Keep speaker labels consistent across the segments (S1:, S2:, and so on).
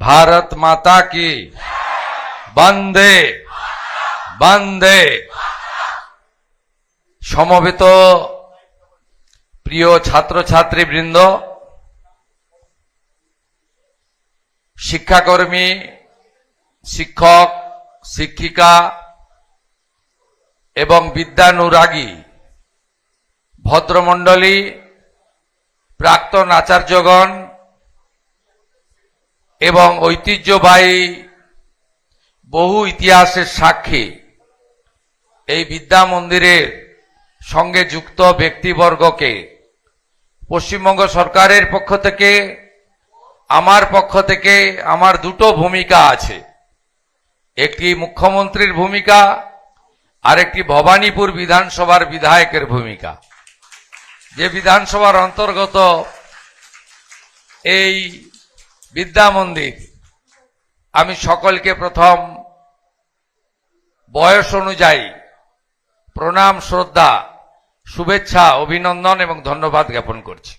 S1: भारत माता की वंदे वंदे। সমবেত প্রিয় ছাত্রছাত্রীবৃন্দ, শিক্ষাকর্মী, শিক্ষক, শিক্ষিকা এবং বিদ্যানুরাগী ভদ্রমণ্ডলী, প্রাক্তন আচার্যগণ এবং ঐতিহ্যবাহী বহু ইতিহাসের সাক্ষী এই বিদ্যা মন্দিরের সঙ্গে যুক্ত ব্যক্তিবর্গকে পশ্চিমবঙ্গ সরকারের পক্ষ থেকে, আমার পক্ষ থেকে আমার দুটো ভূমিকা আছে। একটি মুখ্যমন্ত্রীর ভূমিকা আর একটি ভবানীপুর বিধানসভার বিধায়কের ভূমিকা। যে বিধানসভার অন্তর্গত এই বিদ্যা মন্দির, আমি সকলকে প্রথম বয়স অনুযায়ী প্রণাম, শ্রদ্ধা, শুভেচ্ছা, অভিনন্দন এবং ধন্যবাদ জ্ঞাপন করছি।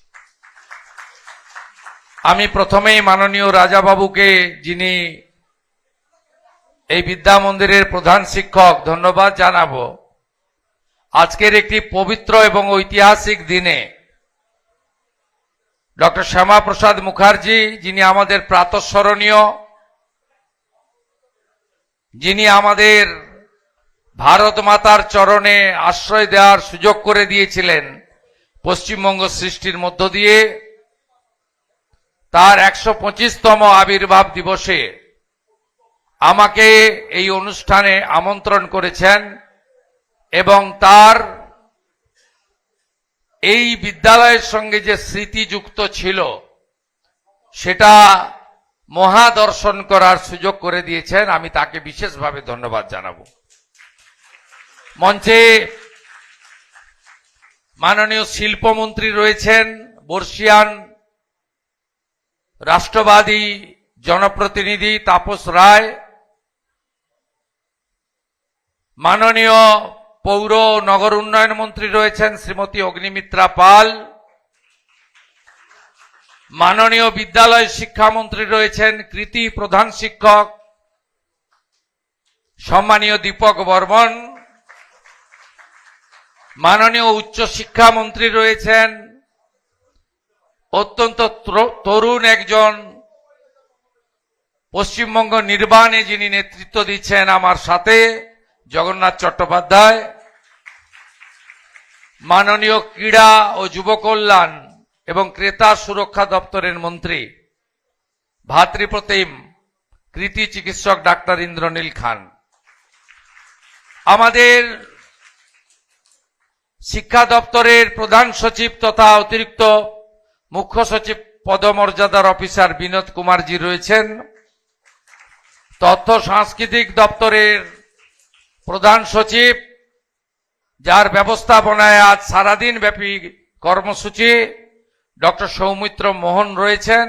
S1: আমি প্রথমেই মাননীয় রাজাবাবুকে, যিনি এই বিদ্যা মন্দিরের প্রধান শিক্ষক, ধন্যবাদ জানাবো। আজকের একটি পবিত্র এবং ঐতিহাসিক দিনে ডক্টর শ্যামাপ্রসাদ মুখার্জি, যিনি আমাদের প্রাতঃস্মরণীয়, যিনি আমাদের ভারত মাতার চরণে আশ্রয় দেওয়ার সুযোগ করে দিয়েছিলেন পশ্চিমবঙ্গ সৃষ্টির মধ্য দিয়ে, তার 125তম আবির্ভাব দিবসে আমাকে এই অনুষ্ঠানে আমন্ত্রণ করেছেন এবং তার এই বিদ্যালয়ের সঙ্গে যে স্মৃতি যুক্ত ছিল সেটা মহাদর্শন করার সুযোগ করে দিয়েছেন। আমি তাকে বিশেষভাবে ধন্যবাদ জানাবো। মঞ্চে মাননীয় শিল্পমন্ত্রী রয়েছেন, বর্ষিয়ান রাষ্ট্রবাদী জনপ্রতিনিধি তাপস রায়, মাননীয় পৌর নগর উন্নয়ন মন্ত্রী রয়েছেন শ্রীমতী অগ্নিমিত্রা পাল, মাননীয় বিদ্যালয় শিক্ষামন্ত্রী রয়েছেন কৃতি প্রধান শিক্ষক সম্মানীয় দীপক বর্মন, মাননীয় উচ্চ শিক্ষামন্ত্রী রয়েছেন অত্যন্ত তরুণ একজন, পশ্চিমবঙ্গ নির্বাণে যিনি নেতৃত্ব দিচ্ছেন আমার সাথে, জগন্নাথ চট্টোপাধ্যায়, মাননীয় ক্রীড়া ও যুব কল্যাণ এবং ক্রেতা সুরক্ষা দপ্তরের মন্ত্রী ভাতৃপ্রতিম কৃতি চিকিৎসক ডাক্তার ইন্দ্রনীল খান, আমাদের শিক্ষা দপ্তরের প্রধান সচিব তথা অতিরিক্ত মুখ্য সচিব পদমর্যাদার অফিসার বিনোদ কুমারজি রয়েছেন, তথ্য সাংস্কৃতিক দপ্তরের প্রধান সচিব, যার ব্যবস্থাপনায় আজ সারাদিন ব্যাপী কর্মসূচি, ডক্টর সৌমিত্র মোহন রয়েছেন,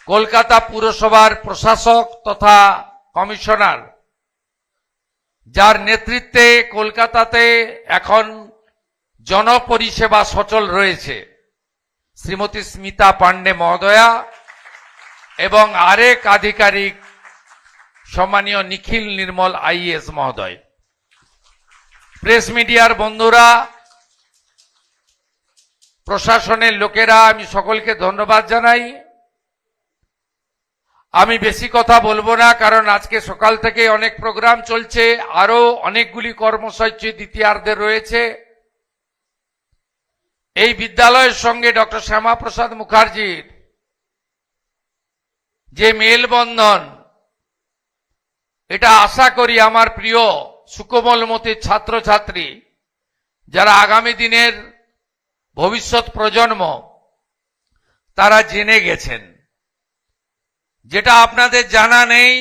S1: কলকাতা পুরসভার প্রশাসক তথা কমিশনার, যার নেতৃত্বে কলকাতাতে এখন জনপরিষেবা সচল রয়েছে, শ্রীমতী স্মিতা পান্ডে মহোদয়া, এবং আরেক আধিকারিক সম্মানীয় নিখিল নির্মল আইএস মহোদয়, প্রেস মিডিয়ার বন্ধুরা, প্রশাসনের লোকেরা, আমি সকলকে ধন্যবাদ জানাই। আমি বেশি কথা বলবো না, কারণ আজকে সকাল থেকে অনেক প্রোগ্রাম চলছে, আরো অনেকগুলি কর্মসূচি দ্বিতীয়ার্ধে রয়েছে। এই বিদ্যালয়ের সঙ্গে ডক্টর শ্যামাপ্রসাদ মুখার্জির যে মেলবন্ধন, এটা আশা করি আমার প্রিয় সুকোমলমতি ছাত্রছাত্রী, যারা আগামী দিনের ভবিষ্যৎ প্রজন্ম, তারা জেনে গেছেন। যেটা আপনাদের জানা নেই,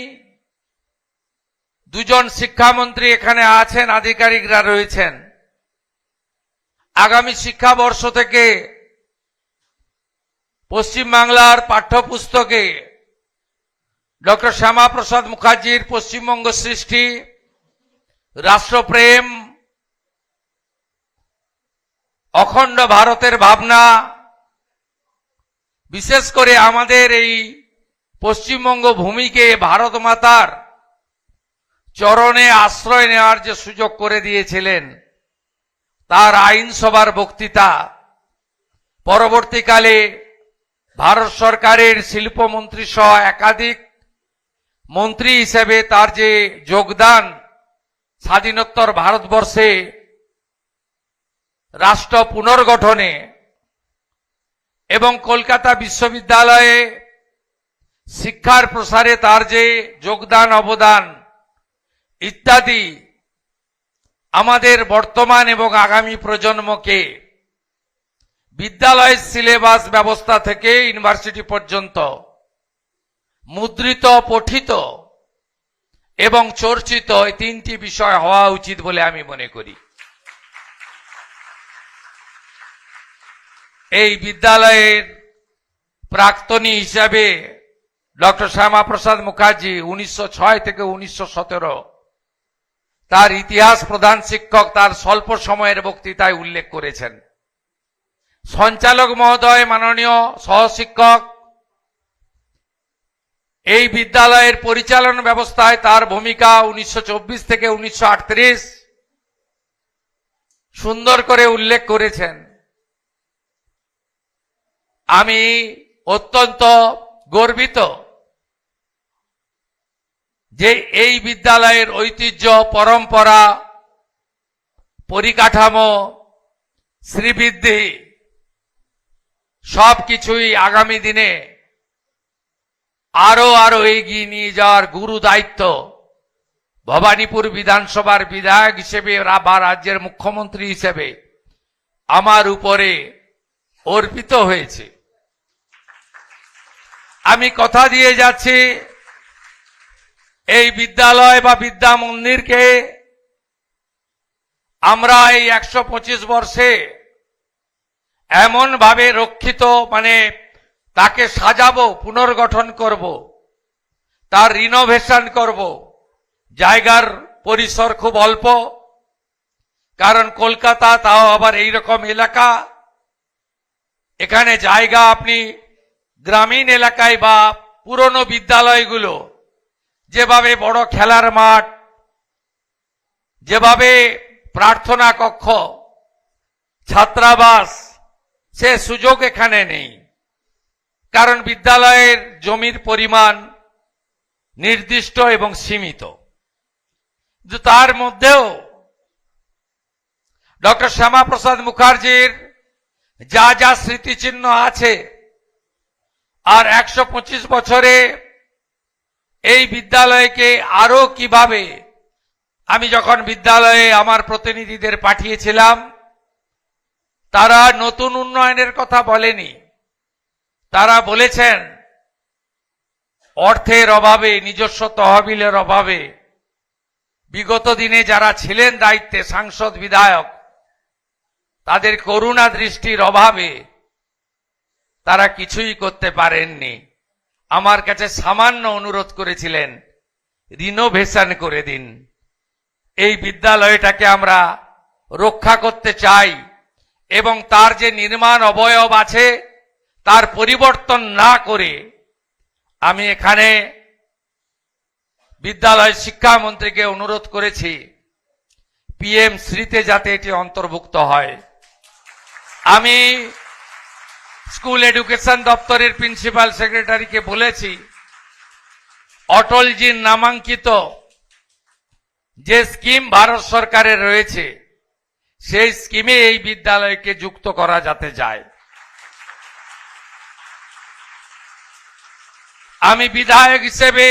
S1: দুজন শিক্ষামন্ত্রী এখানে আছেন, আধিকারিকরা রয়েছেন। আগামী শিক্ষাবর্ষ থেকে পশ্চিমবাংলার পাঠ্যপুস্তকে ডক্টর শ্যামাপ্রসাদ মুখার্জির পশ্চিমবঙ্গ সৃষ্টি, রাষ্ট্রপ্রেম, অখণ্ড ভারতের ভাবনা, বিশেষ করে আমাদের এই পশ্চিমবঙ্গ ভূমিকে ভারত মাতার চরণে আশ্রয় নেওয়ার যে সুযোগ করে দিয়েছিলেন, তার আইনসভার বক্তৃতা, পরবর্তীকালে ভারত সরকারের শিল্পমন্ত্রী সহ একাধিক মন্ত্রী হিসেবে তার যে যোগদান, স্বাধীনোত্তর ভারতবর্ষে রাষ্ট্র পুনর্গঠনে এবং কলকাতা বিশ্ববিদ্যালয়ে শিক্ষার প্রসারে তার যে যোগদান অবদান ইত্যাদি আমাদের বর্তমান এবং আগামী প্রজন্মকে বিদ্যালয়ের সিলেবাস ব্যবস্থা থেকে ইউনিভার্সিটি পর্যন্ত মুদ্রিত, পঠিত এবং চর্চিত এই তিনটি বিষয় হওয়া উচিত বলে আমি মনে করি। এই বিদ্যালয়ের প্রাক্তনী হিসাবে ডক্টর শ্যামাপ্রসাদ মুখার্জি 1906 থেকে 1917 তার ইতিহাস প্রধান শিক্ষক তার স্বল্প সময়ের বক্তৃতায় উল্লেখ করেছেন। সঞ্চালক মহোদয়, মাননীয় সহশিক্ষক, এই বিদ্যালয়ের পরিচালনা ব্যবস্থায় তার ভূমিকা 1924 থেকে 1938 সুন্দর করে উল্লেখ করেছেন। আমি অত্যন্ত গর্বিত যে এই বিদ্যালয়ের ঐতিহ্য, পরম্পরা, পরিকাঠামো, শ্রীবৃদ্ধি সবকিছুই আগামী দিনে আরো এগিয়ে নিয়ে যাওয়ার গুরু দায়িত্ব ভবানীপুর বিধানসভার বিধায়ক হিসেবে বা রাজ্যের মুখ্যমন্ত্রী হিসেবে আমার উপরে অর্পিত হয়েছে। আমি কথা দিয়ে যাচ্ছি, এই বিদ্যালয় বা বিদ্যা মন্দিরকে আমরা এই 125 বর্ষে এমন ভাবে রক্ষিত, তাকে সাজাবো, পুনর্গঠন করব, তার রিনোভেশন করব। জায়গার পরিসর খুব অল্প, কারণ কলকাতা, তাও আবার এইরকম এলাকা, এখানে জায়গা আপনি গ্রামীণ এলাকায় বা পুরনো বিদ্যালয়গুলো যেভাবে বড় খেলার মাঠ, যেভাবে প্রার্থনা কক্ষ, ছাত্রাবাস, সে সুযোগ এখানে নেই, কারণ বিদ্যালয়ের জমির পরিমাণ নির্দিষ্ট এবং সীমিত। তার মধ্যেও ডক্টর শ্যামাপ্রসাদ মুখার্জির যা যা স্মৃতিচিহ্ন আছে, আর 125 বছরে এই বিদ্যালয়কে আরো কিভাবে, আমি যখন বিদ্যালয়ে আমার প্রতিনিধিদের পাঠিয়েছিলাম, তারা নতুন উন্নয়নের কথা বলেনি, তারা বলেছেন অর্থের অভাবে, নিজস্ব তহবিলের অভাবে, বিগত দিনে যারা ছিলেন দায়িত্বে, সাংসদ, বিধায়ক, তাদের করুণা দৃষ্টির অভাবে তারা কিছুই করতে পারেননি। আমার কাছে সামান্য অনুরোধ করেছিলেন, রিনোভেশন করে দিন, এই বিদ্যালয়টাকে আমরা রক্ষা করতে চাই এবং তার যে নির্মাণ অবয়ব আছে তার পরিবর্তন না করে আমি এখানে বিদ্যালয় শিক্ষামন্ত্রীকে অনুরোধ করেছি পিএম শ্রীতে যাতে এটি অন্তর্ভুক্ত হয়। আমি স্কুল এডুকেশন দপ্তরের প্রিন্সিপাল সেক্রেটারিকে বলেছি, অটলজির নামাঙ্কিত যে স্কিম ভারত সরকারের রয়েছে সেই স্কিমে এই বিদ্যালয়কে যুক্ত করা যাতে যায়। আমি বিধায়ক হিসেবে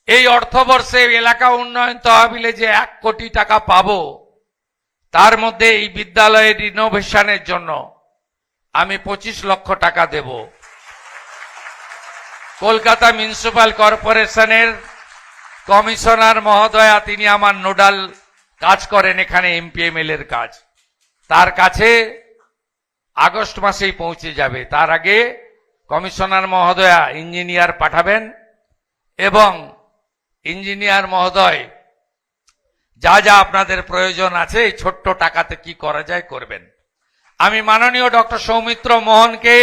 S1: এই অর্থবর্ষে এলাকা উন্নয়ন তহবিলে যে 1 কোটি টাকা পাবো, তার মধ্যে এই বিদ্যালয়ের রিনোভেশনের জন্য আমি 25 লক্ষ টাকা দেব। কলকাতা মিউনিসিপাল কর্পোরেশনের কমিশনার মহোদয়া, তিনি আমার নোডাল কাজ করেন এখানে, এমপিএমএল এর কাজ, তার কাছে আগস্ট মাসেই পৌঁছে যাবে। তার আগে কমিশনার মহোদয়া ইঞ্জিনিয়ার পাঠাবেন এবং ইঞ্জিনিয়ার মহোদয় যা যা আপনাদের প্রয়োজন আছে এই ছোট্ট টাকাতে কি করা যায় করবেন। আমি মাননীয় ডক্টর সৌমিত্র মোহনকে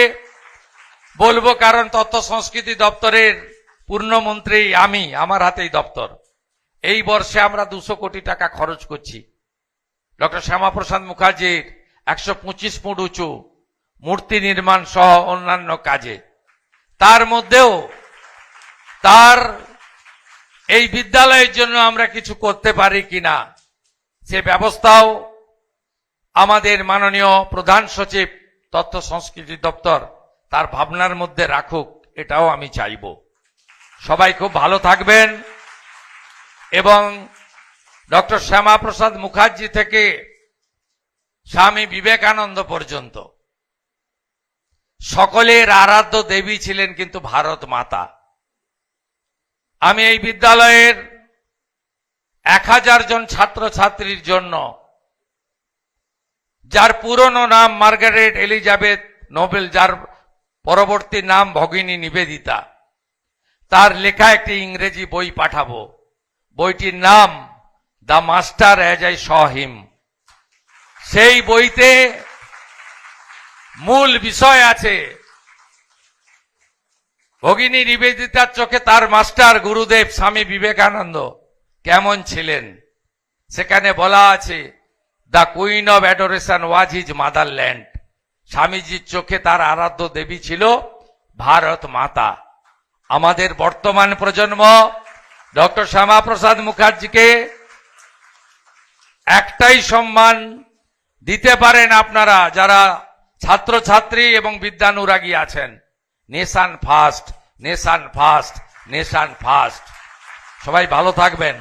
S1: বলবো কারণ তথ্য সংস্কৃতি দপ্তরের পূর্ণমন্ত্রী আমি, আমার হাতেই দপ্তর। এই বর্ষে আমরা 200 কোটি টাকা খরচ করছি ডক্টর শ্যামাপ্রসাদ মুখার্জির 125 ফুট উঁচু মূর্তি নির্মাণ সহ অন্যান্য কাজে। তার মধ্যেও তার এই বিদ্যালয়ের জন্য আমরা কিছু করতে পারি কিনা সে ব্যবস্থাও আমাদের মাননীয় প্রধান সচিব তথ্য সংস্কৃতি দপ্তর তার ভাবনার মধ্যে রাখুক, এটাও আমি চাইব। সবাই খুব ভালো থাকবেন এবং ডক্টর শ্যামাপ্রসাদ মুখার্জি থেকে স্বামী বিবেকানন্দ পর্যন্ত সকলের আরাধ্য দেবী ছিলেন কিন্তু ভারত মাতা। আমি এই বিদ্যালয়ের 1000 জন ছাত্রছাত্রীর জন্য, যার পুরনো নাম মার্গারেট এলিজাবেথ নোবেল, যার পরবর্তী নাম ভগিনী নিবেদিতা, তার লেখা একটি ইংরেজি বই পাঠাবো। বইটির নাম the master as I saw him. সেই বইতে মূল বিষয় আছে ভগিনী নিবেদিতার চোখে তার মাস্টার গুরুদেব স্বামী বিবেকানন্দ কেমন ছিলেন। সেখানে বলা আছে the queen of adoration was his motherland. স্বামীজির চোখে তার আরাধ্য দেবী ছিল ভারত মাতা। আমাদের বর্তমান প্রজন্ম ডক্টর শ্যামাপ্রসাদ মুখার্জিকে একটাই সম্মান দিতে পারেন আপনারা যারা ছাত্রছাত্রী এবং বিদ্যানুরাগী আছেন, nation first, nation first, nation first. সবাই ভালো থাকবেন।